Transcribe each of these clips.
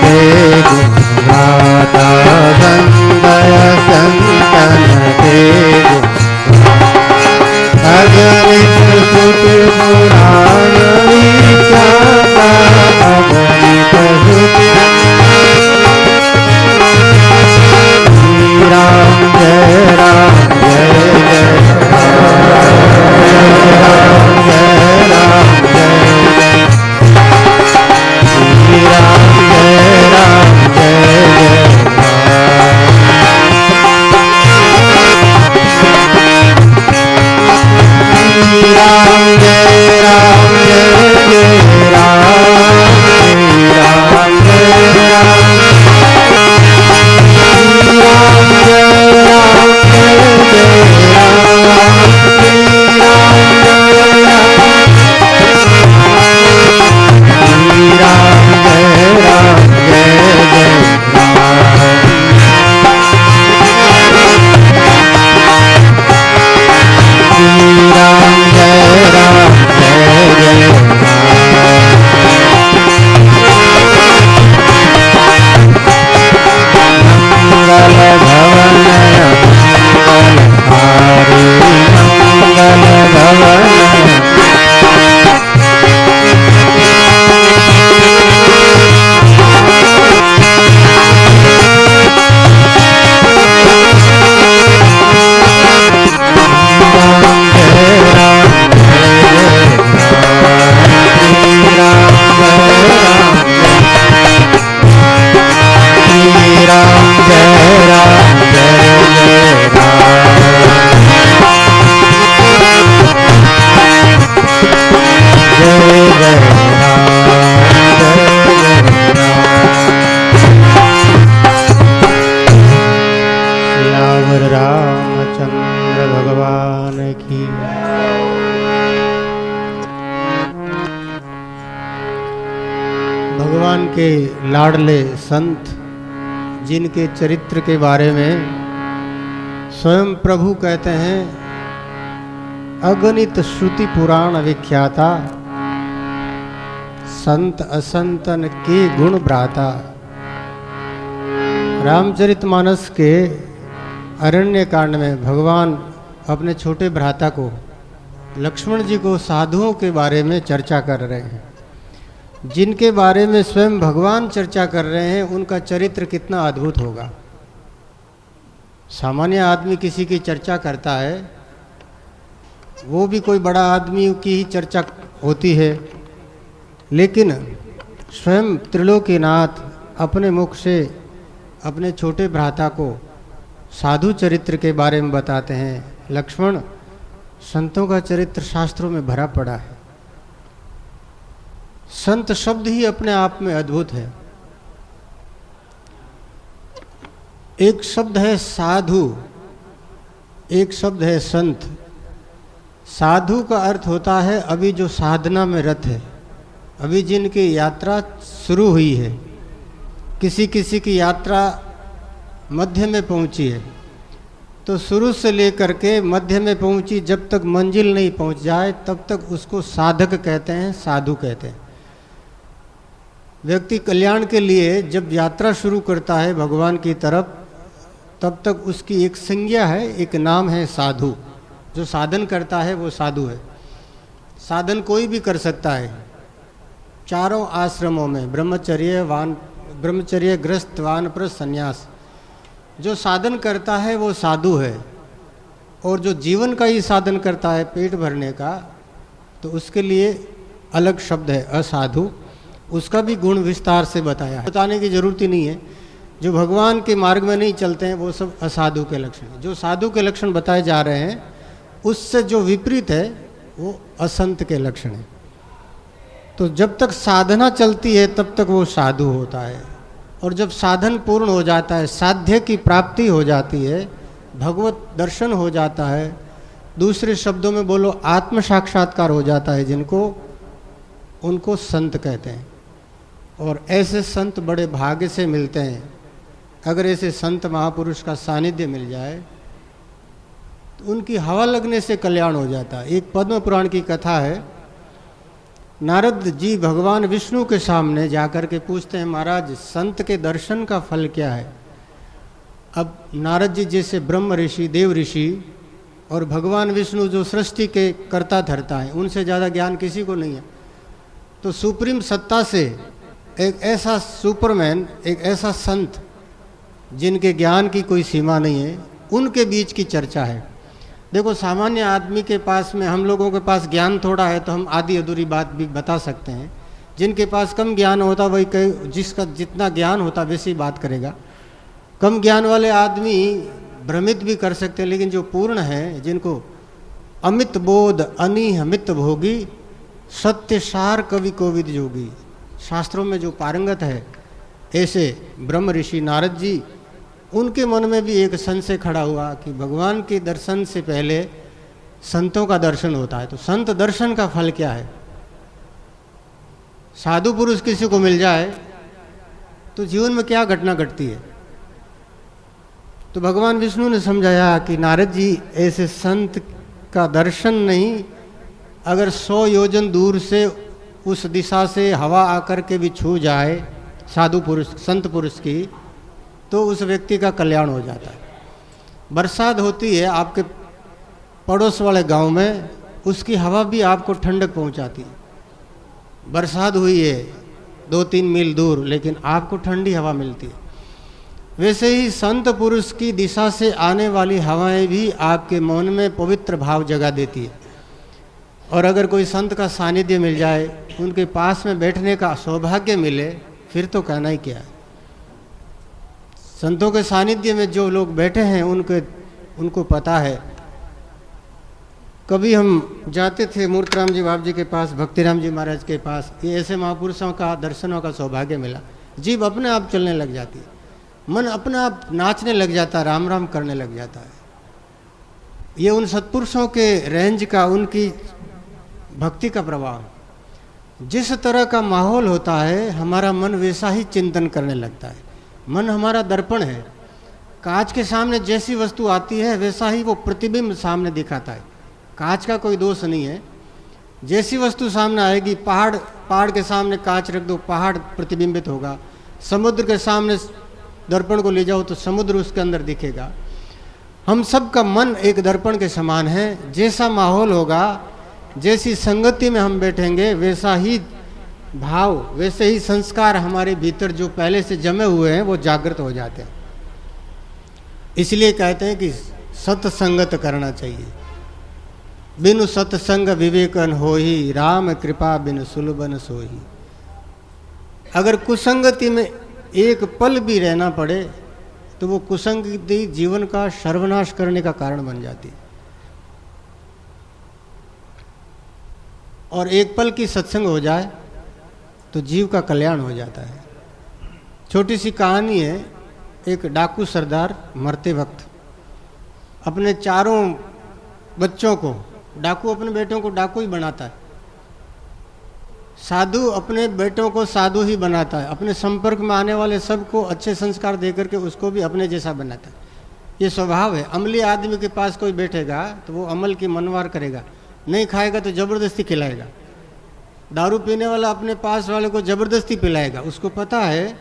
के गुणगाता संदय संतन के अगणित सुत पुराण विख्याता अगणित सुत राम जय राम जय जय राम जय राम जय राम जय राम जय जय राम जय राम जय जय राम राम जय राम राम जय राम जय जय राम राम जय राम राम जय राम जय जय राम जय राम जय जय मंगल भवन मंगलहारी मंगल भवन रामचंद्र भगवान की। भगवान के लाडले संत जिनके चरित्र के बारे में स्वयं प्रभु कहते हैं अगणित श्रुति पुराण विख्याता संत असंतन के गुण भ्राता। रामचरितमानस के अरण्य कांड में भगवान अपने छोटे भ्राता को लक्ष्मण जी को साधुओं के बारे में चर्चा कर रहे हैं, जिनके बारे में स्वयं भगवान चर्चा कर रहे हैं। उनका चरित्र कितना अद्भुत होगा। सामान्य आदमी किसी की चर्चा करता है, वो भी कोई बड़ा आदमी की ही चर्चा होती है, लेकिन स्वयं त्रिलोकीनाथ अपने मुख से अपने छोटे भ्राता को साधु चरित्र के बारे में बताते हैं। लक्ष्मण, संतों का चरित्र शास्त्रों में भरा पड़ा है। संत शब्द ही अपने आप में अद्भुत है। एक शब्द है साधु, एक शब्द है संत। साधु का अर्थ होता है अभी जो साधना में रत है, अभी जिनकी यात्रा शुरू हुई है। किसी किसी की यात्रा मध्य में पहुंची है, तो शुरू से लेकर के मध्य में पहुंची, जब तक मंजिल नहीं पहुंच जाए तब तक उसको साधक कहते हैं, साधु कहते हैं। व्यक्ति कल्याण के लिए जब यात्रा शुरू करता है भगवान की तरफ, तब तक उसकी एक संज्ञा है, एक नाम है साधु। जो साधन करता है वो साधु है। साधन कोई भी कर सकता है। चारों आश्रमों में ब्रह्मचर्य ग्रस्त वानप्रस्थ संन्यास, जो साधन करता है वो साधु है। और जो जीवन का ही साधन करता है पेट भरने का, तो उसके लिए अलग शब्द है असाधु। उसका भी गुण विस्तार से बताया है, बताने की जरूरत ही नहीं है। जो भगवान के मार्ग में नहीं चलते हैं वो सब असाधु के लक्षण हैं। जो साधु के लक्षण बताए जा रहे हैं उससे जो विपरीत है वो असंत के लक्षण हैं। तो जब तक साधना चलती है तब तक वो साधु होता है, और जब साधन पूर्ण हो जाता है, साध्य की प्राप्ति हो जाती है, भगवत दर्शन हो जाता है, दूसरे शब्दों में बोलो आत्म साक्षात्कार हो जाता है जिनको, उनको संत कहते हैं। और ऐसे संत बड़े भाग्य से मिलते हैं। अगर ऐसे संत महापुरुष का सानिध्य मिल जाए तो उनकी हवा लगने से कल्याण हो जाता है। एक पद्म पुराण की कथा है नारद जी भगवान विष्णु के सामने जाकर के पूछते हैं, महाराज संत के दर्शन का फल क्या है। अब नारद जी जैसे ब्रह्म ऋषि, देव ऋषि और भगवान विष्णु जो सृष्टि के कर्ता धर्ता है, उनसे ज़्यादा ज्ञान किसी को नहीं है। तो सुप्रीम सत्ता से एक ऐसा सुपरमैन, एक ऐसा संत जिनके ज्ञान की कोई सीमा नहीं है, उनके बीच की चर्चा है। देखो, सामान्य आदमी के पास में, हम लोगों के पास ज्ञान थोड़ा है तो हम आधी अधूरी बात भी बता सकते हैं। जिनके पास कम ज्ञान होता वही जिसका जितना ज्ञान होता वैसी बात करेगा। कम ज्ञान वाले आदमी भ्रमित भी कर सकते हैं, लेकिन जो पूर्ण है, जिनको अमित बोध अनिहमित भोगी सत्य सार कवि कोविद जोगी, शास्त्रों में जो पारंगत है, ऐसे ब्रह्म ऋषि नारद जी, उनके मन में भी एक संशय खड़ा हुआ कि भगवान के दर्शन से पहले संतों का दर्शन होता है, तो संत दर्शन का फल क्या है। साधु पुरुष किसी को मिल जाए तो जीवन में क्या घटना घटती है। तो भगवान विष्णु ने समझाया कि नारद जी, ऐसे संत का दर्शन नहीं, अगर 100 योजन दूर से उस दिशा से हवा आकर के भी छू जाए साधु पुरुष, संत पुरुष की, तो उस व्यक्ति का कल्याण हो जाता है। बरसात होती है आपके पड़ोस वाले गांव में, उसकी हवा भी आपको ठंडक पहुंचाती है। बरसात हुई है 2-3 मील दूर, लेकिन आपको ठंडी हवा मिलती है। वैसे ही संत पुरुष की दिशा से आने वाली हवाएं भी आपके मन में पवित्र भाव जगा देती है। और अगर कोई संत का सानिध्य मिल जाए, उनके पास में बैठने का सौभाग्य मिले, फिर तो कहना ही क्या है। संतों के सानिध्य में जो लोग बैठे हैं उनको पता है। कभी हम जाते थे मूर्तराम जी बाबू जी के पास, भक्तिराम जी महाराज के पास, ये ऐसे महापुरुषों का दर्शनों का सौभाग्य मिला। जीभ अपने आप चलने लग जाती है, मन अपने आप नाचने लग जाता है, राम राम करने लग जाता है। ये उन सत्पुरुषों के रेंज का, उनकी भक्ति का प्रभाव। जिस तरह का माहौल होता है, हमारा मन वैसा ही चिंतन करने लगता है। मन हमारा दर्पण है, कांच के सामने जैसी वस्तु आती है वैसा ही वो प्रतिबिंब सामने दिखाता है। कांच का कोई दोष नहीं है, जैसी वस्तु सामने आएगी, पहाड़ के सामने कांच रख दो, पहाड़ प्रतिबिंबित होगा। समुद्र के सामने दर्पण को ले जाओ तो समुद्र उसके अंदर दिखेगा। हम सब का मन एक दर्पण के समान है। जैसा माहौल होगा, जैसी संगति में हम बैठेंगे, वैसा ही भाव, वैसे ही संस्कार हमारे भीतर जो पहले से जमे हुए हैं वो जागृत हो जाते हैं। इसलिए कहते हैं कि सत्संगत करना चाहिए। बिनु सत्संग विवेकन होही, राम कृपा बिनु सुलभन सोही। अगर कुसंगति में एक पल भी रहना पड़े तो वो कुसंगति जीवन का सर्वनाश करने का कारण बन जाती है। और एक पल की सत्संग हो जाए तो जीव का कल्याण हो जाता है। छोटी सी कहानी है। एक डाकू सरदार मरते वक्त अपने चारों बच्चों को, डाकू अपने बेटों को डाकू ही बनाता है, साधु अपने बेटों को साधु ही बनाता है, अपने संपर्क में आने वाले सबको अच्छे संस्कार देकर के उसको भी अपने जैसा बनाता है। ये स्वभाव है। अमली आदमी के पास कोई बैठेगा तो वो अमल की मनवार करेगा, नहीं खाएगा तो जबरदस्ती खिलाएगा। दारू पीने वाला अपने पास वाले को जबरदस्ती पिलाएगा। उसको पता है,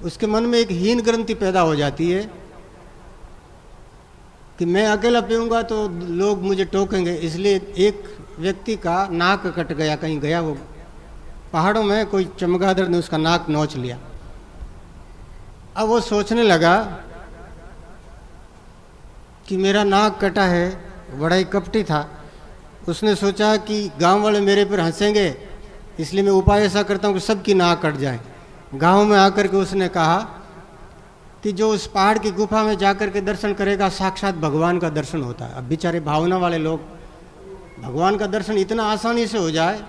उसके मन में एक हीन ग्रंथि पैदा हो जाती है कि मैं अकेला पीऊँगा तो लोग मुझे टोकेंगे। इसलिए एक व्यक्ति का नाक कट गया, कहीं गया वो पहाड़ों में, कोई चमगादड़ ने उसका नाक नोच लिया। अब वो सोचने लगा कि मेरा नाक कटा है, बड़ा ही कपटी था। उसने सोचा कि गांव वाले मेरे पर हंसेंगे, इसलिए मैं उपाय ऐसा करता हूँ कि सबकी नाक कट जाए। गांव में आकर के उसने कहा कि जो उस पहाड़ की गुफा में जाकर के दर्शन करेगा, साक्षात भगवान का दर्शन होता है। अब बेचारे भावना वाले लोग, भगवान का दर्शन इतना आसानी से हो जाए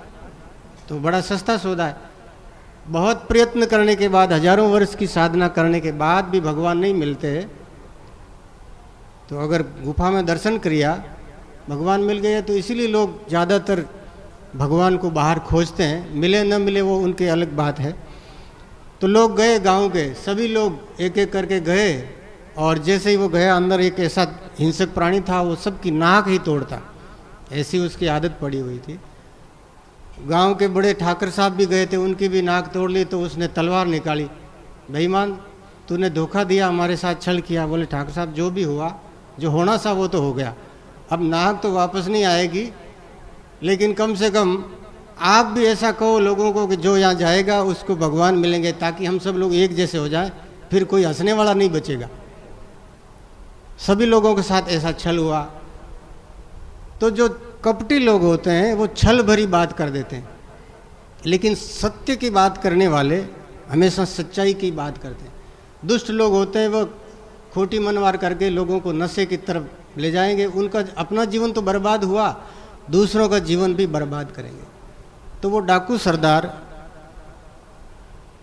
तो बड़ा सस्ता सौदा है। बहुत प्रयत्न करने के बाद, हजारों वर्ष की साधना करने के बाद भी भगवान नहीं मिलते, तो अगर गुफा में दर्शन किया, भगवान मिल गया, तो इसीलिए लोग ज़्यादातर भगवान को बाहर खोजते हैं। मिले न मिले वो उनकी अलग बात है। तो लोग गए, गांव के सभी लोग एक एक करके गए, और जैसे ही वो गया, अंदर एक ऐसा हिंसक प्राणी था, वो सबकी नाक ही तोड़ता, ऐसी उसकी आदत पड़ी हुई थी। गांव के बड़े ठाकर साहब भी गए थे, उनकी भी नाक तोड़ ली, तो उसने तलवार निकाली, बेईमान तूने धोखा दिया, हमारे साथ छल किया। बोले ठाकर साहब जो भी हुआ, जो होना था वो तो हो गया, अब नाक तो वापस नहीं आएगी, लेकिन कम से कम आप भी ऐसा कहो लोगों को कि जो यहाँ जाएगा उसको भगवान मिलेंगे, ताकि हम सब लोग एक जैसे हो जाएं, फिर कोई हंसने वाला नहीं बचेगा। सभी लोगों के साथ ऐसा छल हुआ। तो जो कपटी लोग होते हैं वो छल भरी बात कर देते हैं, लेकिन सत्य की बात करने वाले हमेशा सच्चाई की बात करते हैं। दुष्ट लोग होते हैं वो खोटी मनवार करके लोगों को नशे की तरफ ले जाएंगे, उनका अपना जीवन तो बर्बाद हुआ, दूसरों का जीवन भी बर्बाद करेंगे। तो वो डाकू सरदार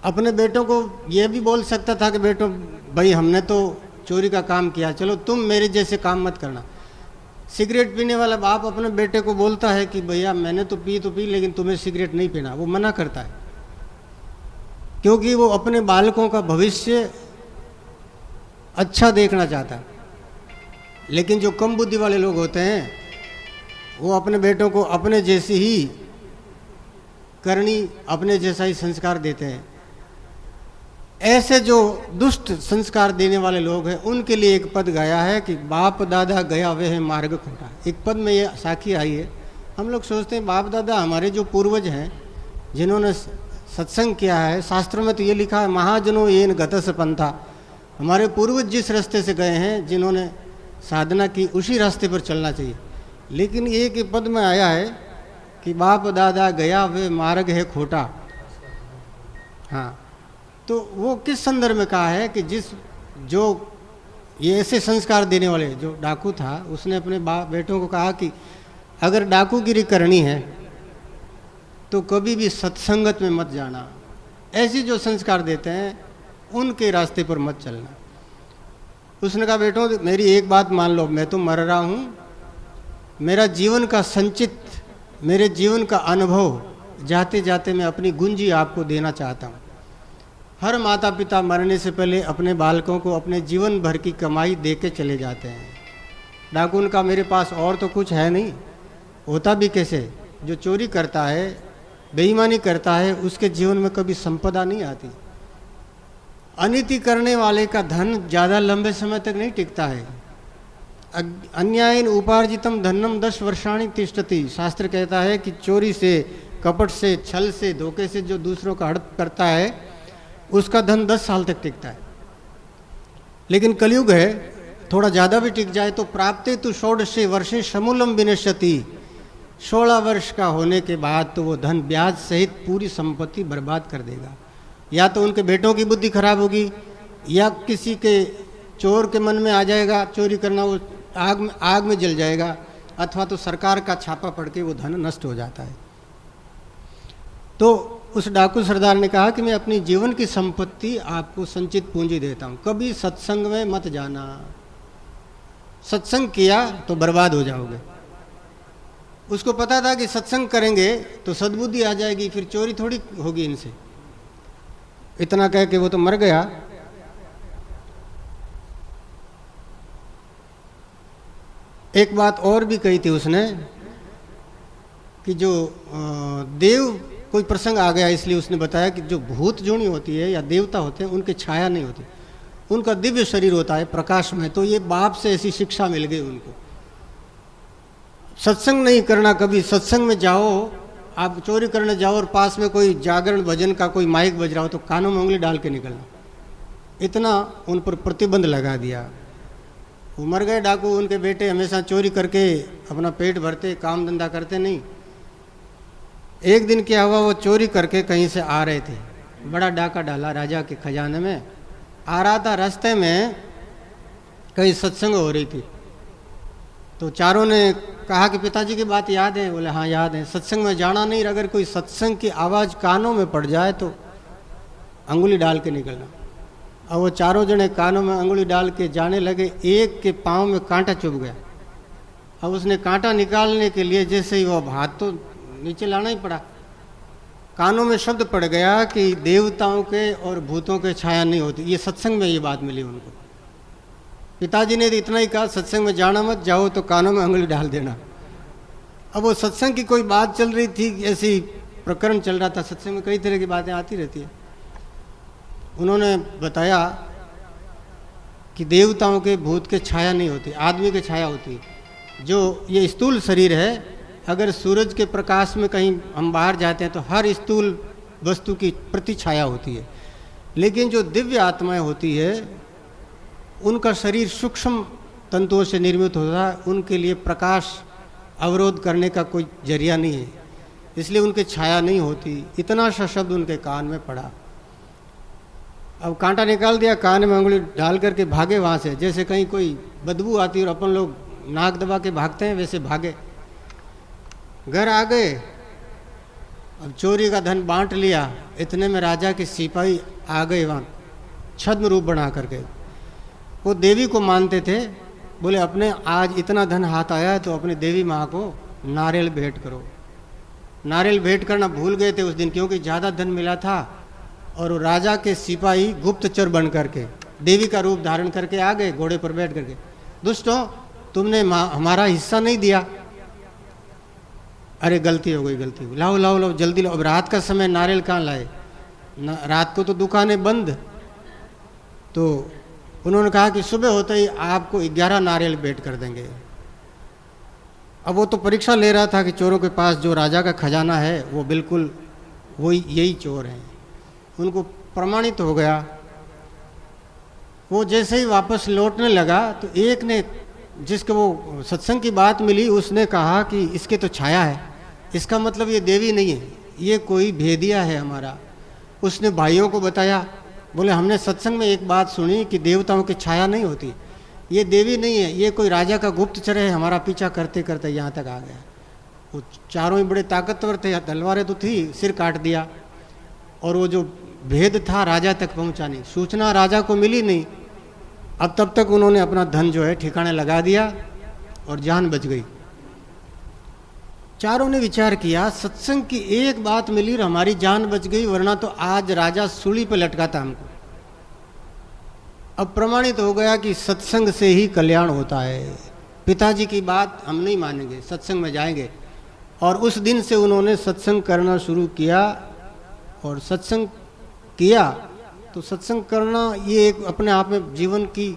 अपने बेटों को ये भी बोल सकता था कि बेटो भाई हमने तो चोरी का काम किया, चलो तुम मेरे जैसे काम मत करना। सिगरेट पीने वाला बाप अपने बेटे को बोलता है कि भैया मैंने तो पी लेकिन तुम्हें सिगरेट नहीं पीना, वो मना करता है, क्योंकि वो अपने बालकों का भविष्य अच्छा देखना चाहता है। लेकिन जो कम बुद्धि वाले लोग होते हैं वो अपने बेटों को अपने जैसी ही करनी, अपने जैसा ही संस्कार देते हैं। ऐसे जो दुष्ट संस्कार देने वाले लोग हैं उनके लिए एक पद गाया है कि बाप दादा गया वह मार्ग खोटा। एक पद में ये साखी आई है। हम लोग सोचते हैं बाप दादा हमारे जो पूर्वज हैं जिन्होंने सत्संग किया है, शास्त्रों में तो ये लिखा है महाजनो येन गतस पंथा, हमारे पूर्वज जिस रास्ते से गए हैं, जिन्होंने साधना की, उसी रास्ते पर चलना चाहिए। लेकिन एक ही पद में आया है कि बाप दादा गया वे मार्ग है खोटा। हाँ, तो वो किस संदर्भ में कहा है कि जो ये ऐसे संस्कार देने वाले जो डाकू था उसने अपने बेटों को कहा कि अगर डाकूगिरी करनी है तो कभी भी सत्संगत में मत जाना, ऐसे जो संस्कार देते हैं उनके रास्ते पर मत चलना। उसने कहा बेटों मेरी एक बात मान लो, मैं तो मर रहा हूँ, मेरा जीवन का संचित, मेरे जीवन का अनुभव जाते जाते मैं अपनी गुंजी आपको देना चाहता हूँ। हर माता पिता मरने से पहले अपने बालकों को अपने जीवन भर की कमाई दे के चले जाते हैं। डाकू का मेरे पास और तो कुछ है नहीं, होता भी कैसे, जो चोरी करता है, बेईमानी करता है, उसके जीवन में कभी संपदा नहीं आती। अनीति करने वाले का धन ज़्यादा लंबे समय तक नहीं टिकता है। अन्यायन उपार्जितम धनम 10 वर्षाणि तिष्ठति। शास्त्र कहता है कि चोरी से, कपट से, छल से, धोखे से जो दूसरों का हड़प करता है उसका धन 10 साल तक टिकता है। लेकिन कलयुग है, थोड़ा ज़्यादा भी टिक जाए तो प्राप्ते तो 16 वर्षे समूलम विनश्यति। 16 वर्ष का होने के बाद तो वो धन ब्याज सहित पूरी संपत्ति बर्बाद कर देगा। या तो उनके बेटों की बुद्धि खराब होगी, या किसी के चोर के मन में आ जाएगा चोरी करना, वो आग में जल जाएगा, अथवा तो सरकार का छापा पड़ के वो धन नष्ट हो जाता है। तो उस डाकू सरदार ने कहा कि मैं अपनी जीवन की संपत्ति आपको संचित पूंजी देता हूँ, कभी सत्संग में मत जाना, सत्संग किया तो बर्बाद हो जाओगे। उसको पता था कि सत्संग करेंगे तो सद्बुद्धि आ जाएगी, फिर चोरी थोड़ी होगी इनसे। इतना कह के वो तो मर गया। एक बात और भी कही थी उसने कि जो देव, कोई प्रसंग आ गया इसलिए उसने बताया कि जो भूत जोनी होती है या देवता होते हैं उनकी छाया नहीं होती, उनका दिव्य शरीर होता है प्रकाश में। तो ये बाप से ऐसी शिक्षा मिल गई उनको, सत्संग नहीं करना कभी। सत्संग में जाओ, आप चोरी करने जाओ और पास में कोई जागरण भजन का कोई माइक बज रहा हो तो कानों में उंगली डाल के निकलना, इतना उन पर प्रतिबंध लगा दिया। वो मर गए डाकू। उनके बेटे हमेशा चोरी करके अपना पेट भरते, काम धंधा करते नहीं। एक दिन क्या हुआ, वो चोरी करके कहीं से आ रहे थे, बड़ा डाका डाला राजा के खजाने में, आ रहा था, रास्ते में कहीं सत्संग हो रही थी। तो चारों ने कहा कि पिताजी की बात याद है? बोले हाँ याद है। सत्संग में जाना नहीं, अगर कोई सत्संग की आवाज़ कानों में पड़ जाए तो अंगुली डाल के निकलना। और वो चारों जने कानों में अंगुली डाल के जाने लगे, एक के पाँव में कांटा चुभ गया। अब उसने कांटा निकालने के लिए जैसे ही वो हाथ तो नीचे लाना ही पड़ा, कानों में शब्द पड़ गया कि देवताओं के और भूतों के छाया नहीं होती। ये सत्संग में ये बात मिली उनको। पिताजी ने तो इतना ही कहा, सत्संग में जाना मत, जाओ तो कानों में अंगुली डाल देना। अब वो सत्संग की कोई बात चल रही थी, ऐसी प्रकरण चल रहा था, सत्संग में कई तरह की बातें आती रहती है। उन्होंने बताया कि देवताओं के भूत के छाया नहीं होती, आदमी के छाया होती है। जो ये स्थूल शरीर है, अगर सूरज के प्रकाश में कहीं हम बाहर जाते हैं तो हर स्थूल वस्तु की प्रति छाया होती है, लेकिन जो दिव्य आत्माएं होती है उनका शरीर सूक्ष्म तंतुओं से निर्मित होता है, उनके लिए प्रकाश अवरोध करने का कोई जरिया नहीं है, इसलिए उनके छाया नहीं होती। इतना सा शब्द उनके कान में पड़ा। अब कांटा निकाल दिया, कान में उंगली डाल करके भागे वहाँ से, जैसे कहीं कोई बदबू आती है और अपन लोग नाक दबा के भागते हैं, वैसे भागे। घर आ गए, अब चोरी का धन बांट लिया। इतने में राजा के सिपाही आ गए वहाँ छद्म रूप बना करके। वो देवी को मानते थे, बोले अपने आज इतना धन हाथ आया है तो अपनी देवी माँ को नारियल भेंट करो। नारियल भेंट करना भूल गए थे उस दिन, क्योंकि ज़्यादा धन मिला था। और वो राजा के सिपाही गुप्तचर बन करके देवी का रूप धारण करके आ गए, घोड़े पर बैठ करके। दुष्टों, तुमने हमारा हिस्सा नहीं दिया। अरे गलती हो गई, गलती हो गई, लाओ लाओ लाओ जल्दी लाओ। अब रात का समय, नारियल कहाँ लाए? रात को तो दुकानें बंद। तो उन्होंने कहा कि सुबह होते ही आपको 11 नारियल भेंट कर देंगे। अब वो तो परीक्षा ले रहा था कि चोरों के पास जो राजा का खजाना है वो बिल्कुल वही यही चोर हैं। उनको प्रमाणित हो गया। वो जैसे ही वापस लौटने लगा तो एक ने, जिसको वो सत्संग की बात मिली, उसने कहा कि इसके तो छाया है, इसका मतलब ये देवी नहीं है, ये कोई भेदिया है हमारा। उसने भाइयों को बताया, बोले हमने सत्संग में एक बात सुनी कि देवताओं की छाया नहीं होती, ये देवी नहीं है, ये कोई राजा का गुप्तचर है, हमारा पीछा करते करते यहाँ तक आ गया। वो चारों ही बड़े ताकतवर थे, तलवारें तो थी, सिर काट दिया। और वो जो भेद था राजा तक पहुँचा नहीं, सूचना राजा को मिली नहीं। अब तब तक उन्होंने अपना धन जो है ठिकाने लगा दिया और जान बच गई। चारों ने विचार किया, सत्संग की एक बात मिली और हमारी जान बच गई, वरना तो आज राजा सूली पे लटकाता हमको। अब प्रमाणित हो गया कि सत्संग से ही कल्याण होता है। पिताजी की बात हम नहीं मानेंगे, सत्संग में जाएंगे। और उस दिन से उन्होंने सत्संग करना शुरू किया। और सत्संग किया तो सत्संग करना ये एक अपने आप में जीवन की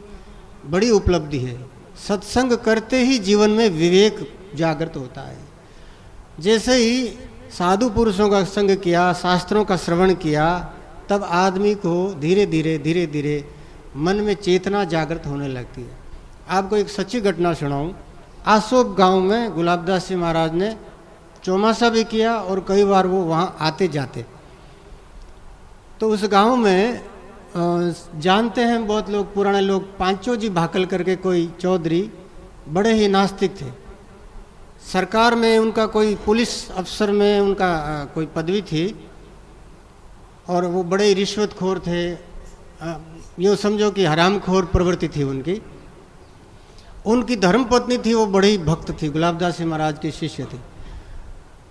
बड़ी उपलब्धि है। सत्संग करते ही जीवन में विवेक जागृत होता है। जैसे ही साधु पुरुषों का संग किया, शास्त्रों का श्रवण किया, तब आदमी को धीरे धीरे मन में चेतना जागृत होने लगती है। आपको एक सच्ची घटना सुनाऊं। आसोप गांव में गुलाबदास जी महाराज ने चौमासा भी किया और कई बार वो वहाँ आते जाते। तो उस गांव में जानते हैं बहुत लोग, पुराने लोग, पांचों जी भाकल करके कोई चौधरी बड़े ही नास्तिक थे। सरकार में उनका कोई पुलिस अफसर में उनका कोई पदवी थी और वो बड़े रिश्वतखोर थे। यूँ समझो कि हरामखोर प्रवृत्ति थी उनकी। उनकी धर्मपत्नी थी, वो बड़ी भक्त थी, गुलाबदास जी महाराज की शिष्य थी।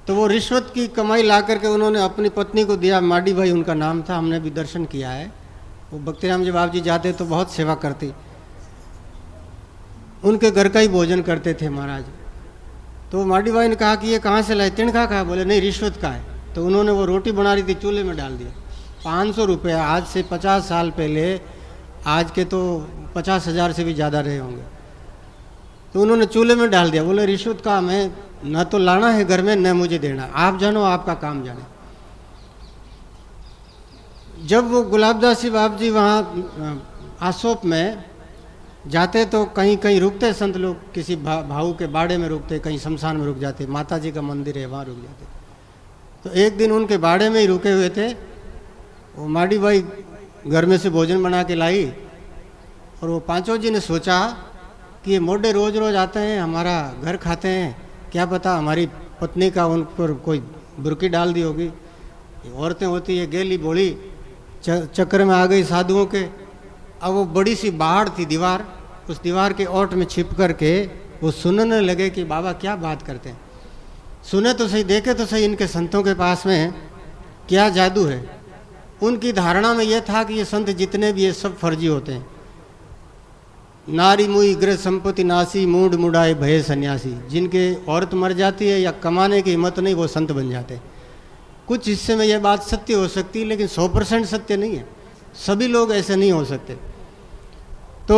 तो वो रिश्वत की कमाई ला करके उन्होंने अपनी पत्नी को दिया। माडी भाई उनका नाम था, हमने भी दर्शन किया है। वो भक्तिराम जी बाबू जी जाते तो बहुत सेवा करती, उनके घर का ही भोजन करते थे महाराज। तो माडी भाई ने कहा कि ये कहाँ से लाए? तिनका का है? बोले नहीं, रिश्वत का है। तो उन्होंने वो रोटी बना रही थी, चूल्हे में डाल दिया। 500 रुपये, आज से 50 साल पहले, आज के तो 50,000 से भी ज़्यादा रहे होंगे। तो उन्होंने चूल्हे में डाल दिया। बोले रिश्वत का मैं न तो लाना है घर में, न मुझे देना, आप जानो, आपका काम जाने। जब वो गुलाबदास जी बाप जी वहाँ आसोप में जाते तो कहीं कहीं रुकते संत लोग, किसी भाऊ के बाड़े में रुकते, कहीं शमशान में रुक जाते, माता जी का मंदिर है वहाँ रुक जाते। तो एक दिन उनके बाड़े में ही रुके हुए थे। वो माडी भाई घर में से भोजन बना के लाई और वो पांचों जी ने सोचा कि ये मोढे रोज रोज आते हैं, हमारा घर खाते हैं, क्या पता हमारी पत्नी का उन पर कोई बुरकी डाल दी होगी। औरतें होती है गेली बोली, चक्कर में आ गई साधुओं के। अब वो बड़ी सी बाड़ थी दीवार, उस दीवार के ओट में छिप करके वो सुनने लगे कि बाबा क्या बात करते हैं। सुने तो सही, देखे तो सही, इनके संतों के पास में क्या जादू है। उनकी धारणा में यह था कि ये संत जितने भी ये सब फर्जी होते हैं। नारी मुई गृह संपत्ति नासी, मूड मुड़ाए भय सन्यासी। जिनके औरत मर जाती है या कमाने की हिम्मत नहीं, वो संत बन जाते। कुछ हिस्से में यह बात सत्य हो सकती है, लेकिन 100% सत्य नहीं है। सभी लोग ऐसे नहीं हो सकते। तो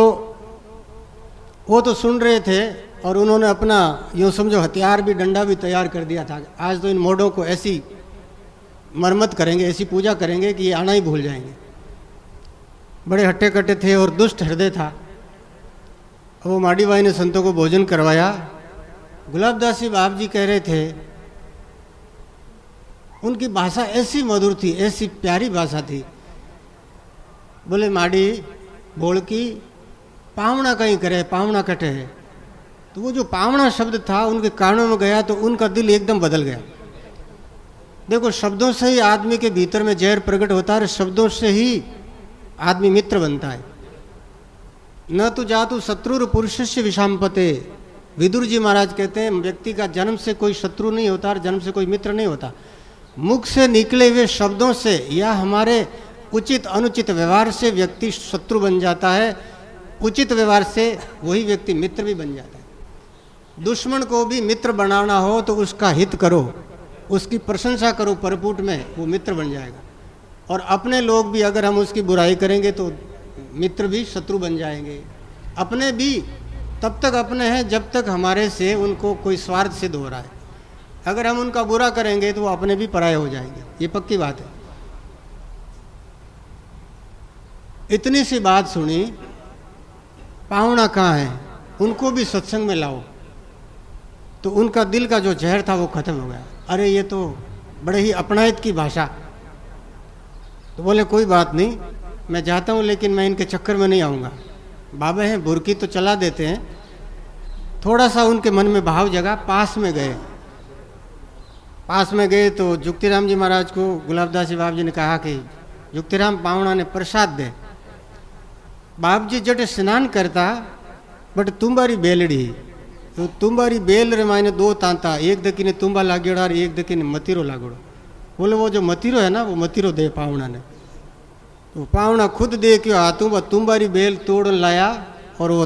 वो तो सुन रहे थे और उन्होंने अपना यूँ समझो हथियार भी, डंडा भी तैयार कर दिया था। आज तो इन मोड़ों को ऐसी मरम्मत करेंगे, ऐसी पूजा करेंगे कि ये आना ही भूल जाएंगे। बड़े हट्टे कट्टे थे और दुष्ट हृदय था। वो माड़ी बाई ने संतों को भोजन करवाया। गुलाबदास जी बाप जी कह रहे थे, उनकी भाषा ऐसी मधुर थी, ऐसी प्यारी भाषा थी। बोले माड़ी बोल की पावना कहीं करे, पावना कटे है। तो वो जो पावना शब्द था उनके कानों में गया तो उनका दिल एकदम बदल गया। देखो, शब्दों से ही आदमी के भीतर में जहर प्रकट होता है, शब्दों से ही आदमी मित्र बनता है। न तो जातु शत्रुर पुरुषस्य विषामपते। विदुर जी महाराज कहते हैं, व्यक्ति का जन्म से कोई शत्रु नहीं होता और जन्म से कोई मित्र नहीं होता। मुख से निकले हुए शब्दों से या हमारे उचित अनुचित व्यवहार से व्यक्ति शत्रु बन जाता है, उचित व्यवहार से वही व्यक्ति मित्र भी बन जाता है। दुश्मन को भी मित्र बनाना हो तो उसका हित करो, उसकी प्रशंसा करो परपुट में, वो मित्र बन जाएगा। और अपने लोग भी अगर हम उसकी बुराई करेंगे तो मित्र भी शत्रु बन जाएंगे। अपने भी तब तक अपने हैं जब तक हमारे से उनको कोई स्वार्थ सिद्ध हो रहा है। अगर हम उनका बुरा करेंगे तो वो अपने भी पराये हो जाएंगे, ये पक्की बात है। इतनी सी बात सुनी, पाहुणा कहाँ है, उनको भी सत्संग में लाओ। तो उनका दिल का जो जहर था वो खत्म हो गया। अरे ये तो बड़े ही अपनायत की भाषा। तो बोले कोई बात नहीं, मैं जाता हूँ, लेकिन मैं इनके चक्कर में नहीं आऊँगा। बाबा हैं, बुरकी तो चला देते हैं। थोड़ा सा उनके मन में भाव जगा। पास में गए तो जुक्तिराम जी महाराज को गुलाबदास जी बाप जी ने कहा कि जुक्तिराम पावना ने प्रसाद दे। बाप जी जट स्नान करता बट तुम्बारी बेलड़ी। तो तुम्बारी बेल रे मायने दो तांता, एक दकी ने तुम्बा लागेड़ा और एक दकी ने मतीरो लागेड़ो। बोले वो जो मतीरो है ना, वो मतीरो दे पावना ने। तो पावना खुद दे के हाथों वह तुम्बारी बेल तोड़ लाया और वो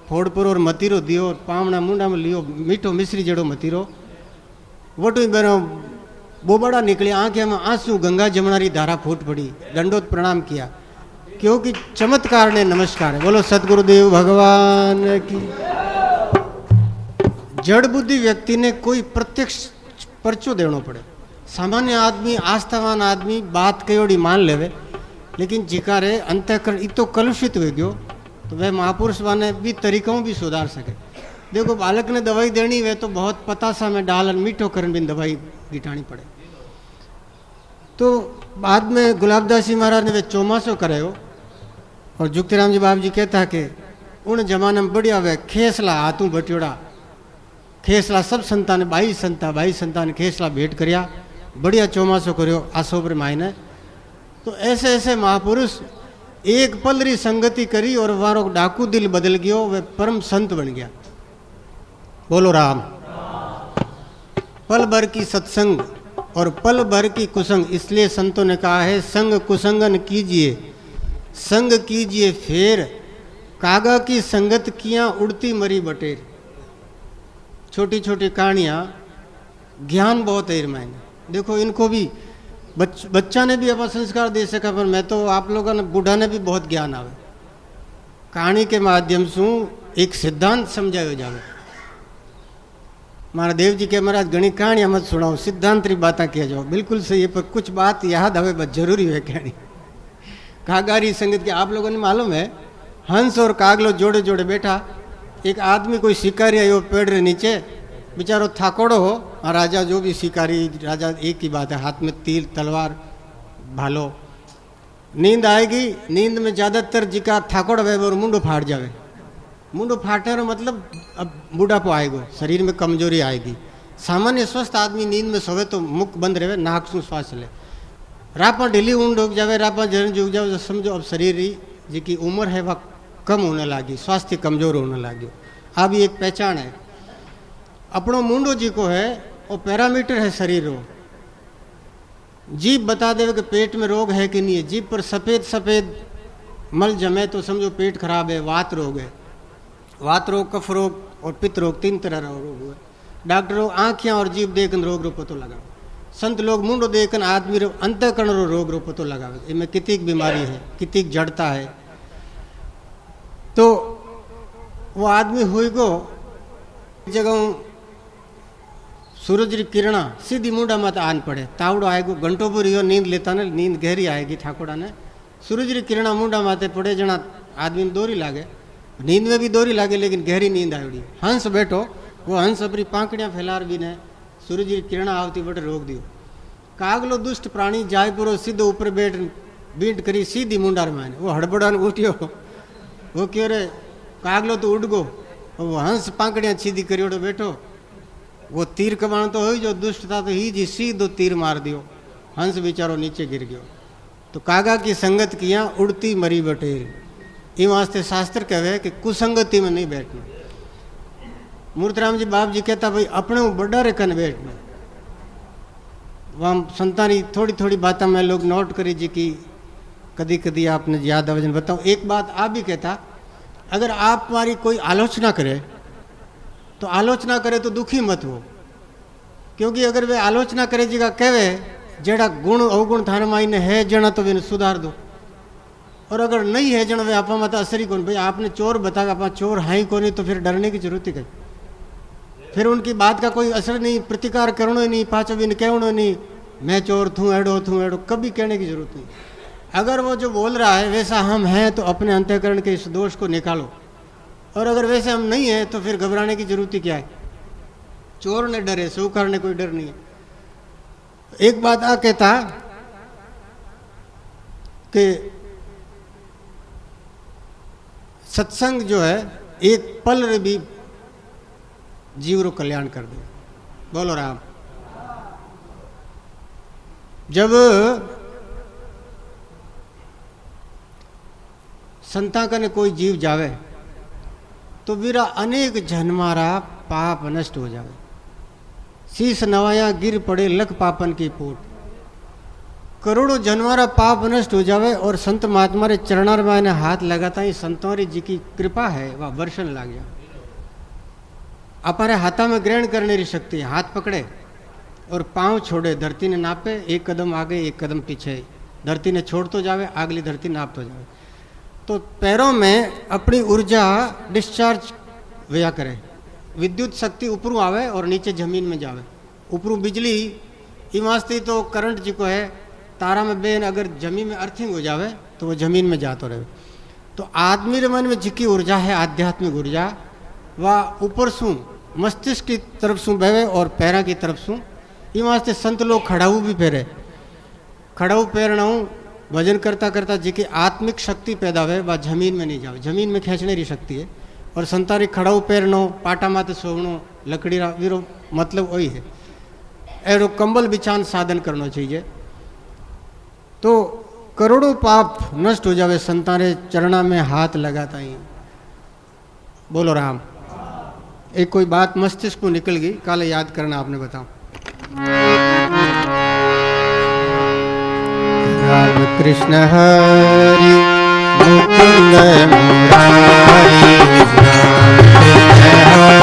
फोड़ पर और मतीरो दियो। और पावना मुंडा में लियो मीठो मिश्री जड़ो मतीरो। वटू बेरो बोबड़ा निकले, आंखें में आंसू, गंगा जमुनारी धारा फूट पड़ी। दंडोत प्रणाम किया, क्योंकि चमत्कार ने नमस्कार है। बोलो सतगुरुदेव भगवान की। जड़ बुद्धि व्यक्ति ने कोई प्रत्यक्ष पर्चो देना पड़े। सामान्य आदमी, आस्थावान आदमी बात कयोड़ी मान लेवे, लेकिन जिकारे अंतःकरण इतो कलुषित हो गयो तो वह महापुरुष वाने भी तरीकों भी सुधार सके। देखो, बालक ने दवाई देनी वे तो बहुत पतासा में डालन मीठो करन बिन दवाई गिटानी पड़े। तो बाद में गुलाबदास जी महाराज ने वे चौमासो करायो। और जुक्तिराम जी बाप जी कहता कि उन जमाने में बढ़िया वे खेसला हाथों बट्योड़ा, खेसला सब संतान 22 संतान खेसला भेंट करिया, बढ़िया चौमासो करियो आसोबर मायने। तो ऐसे ऐसे महापुरुष एक पल री संगति करी और वारो डाकू दिल बदल गयो, वे परम संत बन गया। बोलो राम। पल भर की सत्संग और पल भर की कुसंग, इसलिए संतों ने कहा है संग कुसंगन कीजिए, संग कीजिए फेर, कागा की संगत किया उड़ती मरी बटेर। छोटी छोटी कहानियाँ, ज्ञान बहुत है इनमें। देखो, इनको भी बच्चा ने भी अपना संस्कार दे सका, पर मैं तो आप लोगों ने बूढ़ा ने भी बहुत ज्ञान आवे। कहानी के माध्यम से एक सिद्धांत समझायो जावे। मारा देव जी के महाराज घनी कहानियाँ मत सुनाओ, सिद्धांत री बातें किया जाओ। बिल्कुल सही है, पर कुछ बात याद आवे बस जरूरी है कहनी। कागारी संगत के आप लोगों ने मालूम है, हंस और कागलो जोड़े जोड़े बैठा। एक आदमी कोई शिकारी आयो पेड़ रे नीचे, बेचारो थाकोड़ो हो। राजा जो भी शिकारी राजा एक ही बात है, हाथ में तीर तलवार भालो। नींद आएगी, नींद में ज़्यादातर जिका थाकोड़ वे और मुंडो फाट जावे। मुंडो फाटने का मतलब अब बूढ़ापो आएगा, शरीर में कमजोरी आएगी। सामान्य स्वस्थ आदमी नींद में सोवे तो मुख बंद रहे, नाक से श्वास ले। रापा ढीली ऊँड उग जावे, रापा जन जुग जावे, तो समझो अब शरीर जी की उम्र है वह कम होने लगी, स्वास्थ्य कमजोर होने लगी। अब एक पहचान है अपनो मुंडो जी को है, वो पैरामीटर है शरीर रो। जीभ बता देवे कि पेट में रोग है कि नहीं है। जीभ पर सफ़ेद सफ़ेद मल जमे तो समझो पेट खराब है, वात रोग है। वात रोग, कफ रोग और पित्त रोग, 3 तरह का रोग हुए। डॉक्टरों आँखियाँ और जीभ देख रोग रो पतो लगा। संत लोग मुंडो देखन आदमी रो अंतःकरण रो रोग रो पतो लगावे, इनमें कितनी बीमारी है, कितनी जड़ता है। तो वो आदमी हुई को जगह सूरज की किरणा सीधी मुंडा मत आन पड़े, तावड़ो आएगो घंटो भर यो नींद लेता ने, नींद गहरी आएगी ठाकुरा ने, सूरज की किरणा मुंडा माथे पड़े जना आदमी दोरी लागे, नींद में भी दोरी लागे लेकिन गहरी नींद आवड़ी। हंस बैठो, वो हंस अपनी पांखड़ियां फैलार भी ने सूरज की किरणा आवती बटे रोक दियो। कागलो दुष्ट प्राणी जाय पुरो सीधो ऊपर बैठ बीट करी सीधी मुंडार माने, वो हड़बड़ान उठियो, वो क्यों रे कागलो तो उड़ गो, वो हंस पांखड़ियां सीधी करियोड़ो बैठो, वो तीर कमाण तो हो जो दुष्ट था तो ही जी सीधो तीर मार दियो, हंस बेचारो नीचे गिर गयो। तो कागा की संगत किया उड़ती मरी बटेर, इन वास्ते शास्त्र कहे कि कुसंगति में नहीं बैठना। मूर्तराम जी बाप जी कहता भाई अपने बड़ा रे कन बैठना। वहाँ संतानी थोड़ी थोड़ी बातें मैं लोग नोट करी जी की कदी कदी आपने याद आवेजन बताऊँ। एक बात आप भी कहता, अगर आप हमारी कोई आलोचना करे तो आलोचना करे तो दुखी मत हो, क्योंकि अगर वे आलोचना करे जी का कहे जेड़ा गुण अवगुण थाने मायने है जना तो वे सुधार दो, और अगर नहीं है जना वे आपा मत असर ही कौन। भाई आपने चोर बताया आप चोर है ही कौन, तो फिर डरने की जरूरत ही कहीं, फिर उनकी बात का कोई असर नहीं, प्रतिकार करना ही नहीं, पाचो भी कहना नहीं मैं चोर थूँ एड़ो कभी कहने की जरूरत नहीं। अगर वो जो बोल रहा है वैसा हम हैं तो अपने अंतःकरण के इस दोष को निकालो, और अगर वैसे हम नहीं है तो फिर घबराने की जरूरत ही क्या है। चोर ने डरे, सूकर ने कोई डर नहीं है। एक बात आ कहता कि सत्संग जो है एक पल रे भी जीव रो कल्याण कर दे। बोलो राम। जब संता कने कोई जीव जावे तो वीरा अनेक जन्मारा पाप नष्ट हो जावे। शीस नवाया गिर पड़े लख पापन की पोट, करोड़ों जन्मारा पाप नष्ट हो जावे। और संत महात्मा रे चरणार में हाथ लगाता ही संतोरी जी की कृपा है, वह वर्षण लग गया। हमारे हाथा में ग्रहण करने की शक्ति, हाथ पकड़े और पांव छोड़े, धरती ने नापे, एक कदम आगे एक कदम पीछे, धरती ने छोड़ तो जावे, अगली धरती नाप तो जावे। तो पैरों में अपनी ऊर्जा डिस्चार्ज वया करे, विद्युत शक्ति ऊपरों आवे और नीचे जमीन में जावे। ऊपरों बिजली इमास्ती तो करंट जी को है तारा में बेन, अगर जमीन में अर्थिंग हो जावे तो वो जमीन में जातो रहे। तो आदमी रे मन में जिकी ऊर्जा है आध्यात्मिक ऊर्जा, वह ऊपर सू मस्तिष्क की तरफ सू बहे और पैरा की तरफ सू। ये वास्ते संत लोग खड़ाऊ भी पैरे, खड़ाऊ पैरना भजन करता करता जिकी आत्मिक शक्ति पैदा हुए वह जमीन में नहीं जावे, जमीन में खींचने की शक्ति है। और संतारी खड़ाऊ पैरनो, पाटा माते सोवनो, लकड़ी वीरो मतलब वही है। एरो कंबल बिछान साधन करना चाहिए तो करोड़ों पाप नष्ट हो जावे संतारे चरणा में हाथ लगाता ही। बोलो राम। एक कोई बात मस्तिष्क को निकल गई, काले याद करना आपने बताओ। राम कृष्ण हरि मुकुंद मुरारी, राम कृष्ण हरि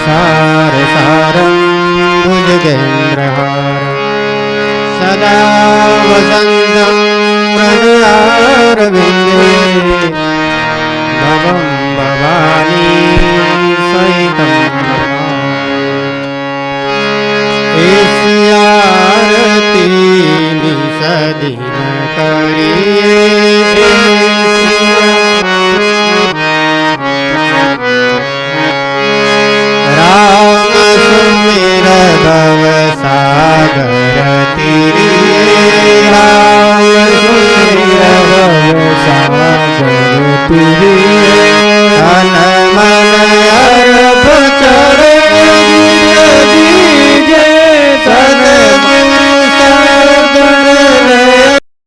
सारसारं भुजगेन्द्रहारं सदा वसन्तं हृदयारविन्दे भवं भवानी